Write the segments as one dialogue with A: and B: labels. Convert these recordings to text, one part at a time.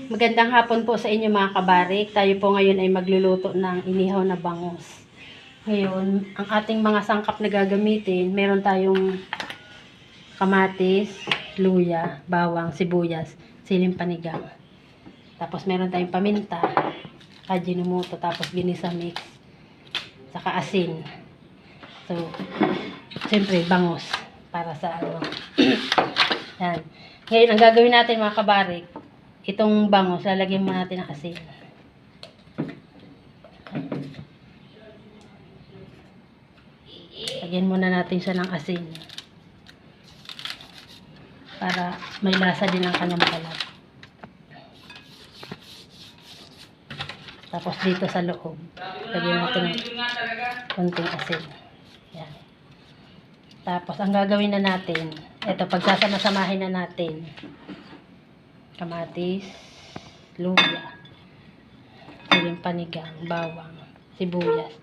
A: Magandang hapon po sa inyo mga kabarik. Tayo po ngayon ay magluluto ng inihaw na bangus. Ngayon, ang ating mga sangkap na gagamitin, meron tayong kamatis, luya, bawang, sibuyas, siling panigang. Tapos meron tayong paminta, ajinomoto, tapos ginisa mix, saka asin. So, siyempre bangus para sa ano. Yan. Ngayon, ang gagawin natin mga kabarik, itong bangus, lalagyan mo natin ng asin. Lagyan muna natin siya ng asin. Para may lasa din ang kanyang balat. Tapos dito sa loob, lagyan natin ng konting asin. Yan. Tapos ang gagawin na natin, ito, pagsasama-samahin na natin. Kamatis, luya, siling panigang, bawang, sibuyas.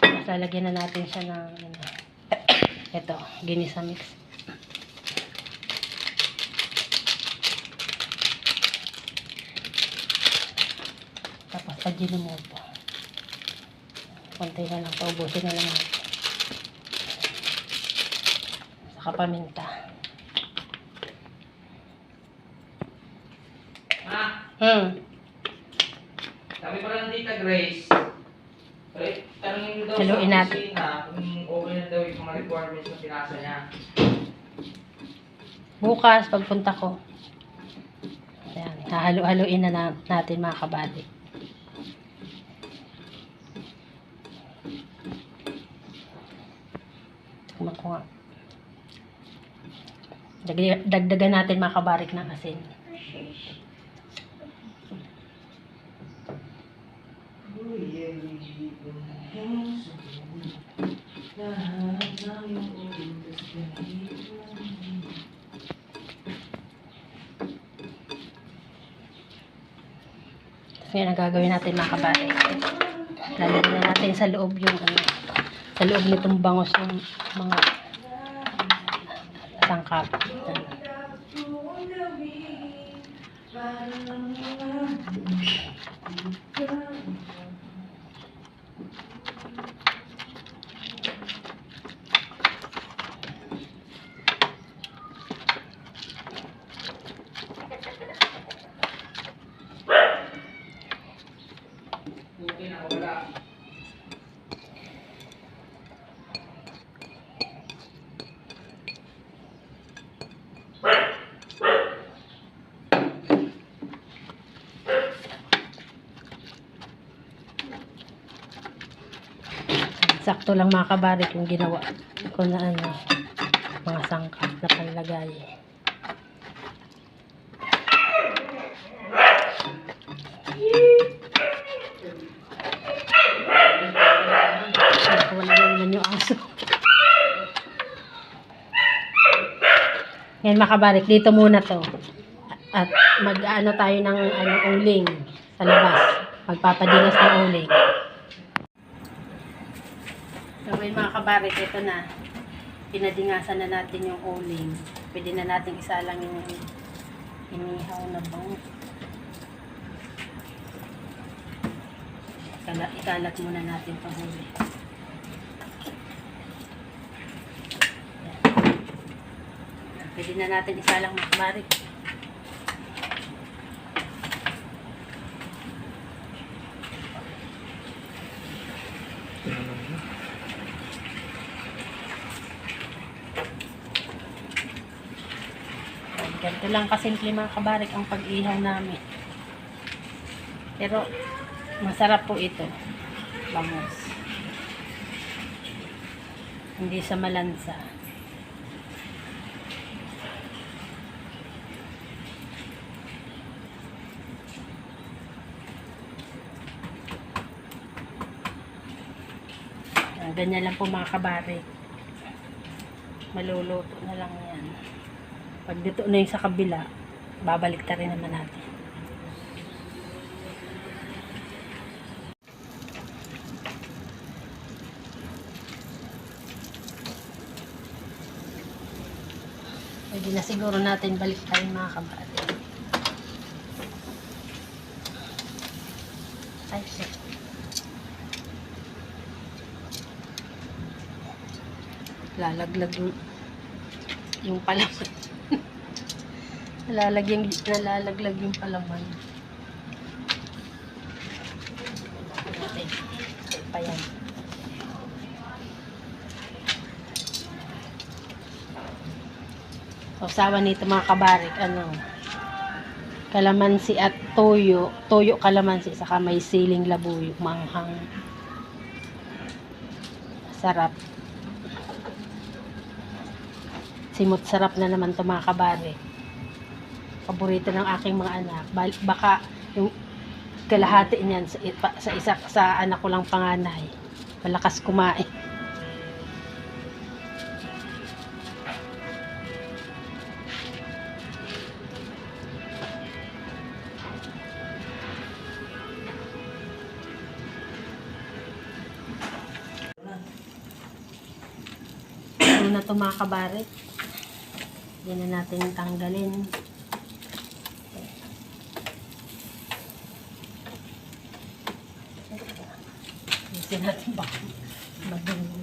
A: Tapos lalagyan na natin siya ng ito, ginisa mix. Tapos ajinomoto. Konti na lang, paubusin na lang natin. Saka paminta.
B: Sabi pa lang Tita Grace, tanongin mo daw
A: haluin
B: sa
A: natin.
B: opisina kung okay na daw yung mga requirements na pinasa niya.
A: Bukas, pagpunta ko. Ayan, hahalo-haluin na natin mga kabady. Tikman ko nga. Dagdagan natin mga kabarik ng asin. Yan ang gagawin natin mga kabarik. Lalagyan na natin sa loob yung sa loob nitong bangus ng mga sangkap.
B: Okay na, wala.
A: Sakto lang mga kabarik yung ginawa ko na mga sangkap na panlagay. Wala naman yung aso. Ngayon mga kabarik, dito muna to. At mag-ano tayo ng uling sa labas. Magpapadinas ng uling. So ngayon mga kabarik, ito na. Pinadingasan na natin yung uling. Pwede na natin isalang yung inihaw na bangus. Ikalat muna natin itong uling. Pwede na natin isalang mga kabarik. Ganito lang kasimple mga kabarik ang pag-ihaw namin. Pero masarap po ito. Bangus. Hindi sa malansa. Ganyan lang po mga kabarik. Maluluto na lang yan. Pag dito na yung sa kabila, babalik ta rin naman natin. Pwede na siguro natin balik tayo mga kabarik. Ay, shit. Lalaglag yung palaman. Nalalaglag yung palaman. Natin. Ito pa yan. Sausawan nito mga kabarik, kalamansi at toyo. Toyo kalamansi, saka may siling labuyo, manghang. Sarap. Simot sarap na naman to mga kabarik. Paborito ng aking mga anak. Baka yung kalahati niyan sa anak ko lang panganay. Malakas kumain. Ano na ito mga kabarik? Yan na natin tanggalin. Isin natin ba? Madungo.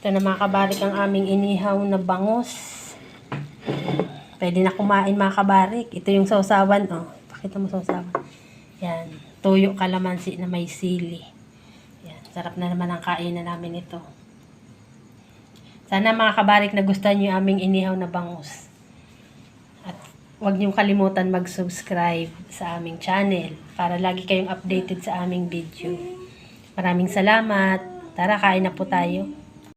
A: Ito na mga kabarik ang aming inihaw na bangus. Pwede na kumain mga kabarik. Ito yung sausawan, oh. Pakita mo sausawan. Yan. Toyo kalamansi na may sili. Yan. Sarap na naman ang kainan namin ito. Sana mga kabarik nagustuhan nyo yung aming inihaw na bangus. At huwag nyo kalimutan mag-subscribe sa aming channel para lagi kayong updated sa aming video. Maraming salamat. Tara, kain na po tayo.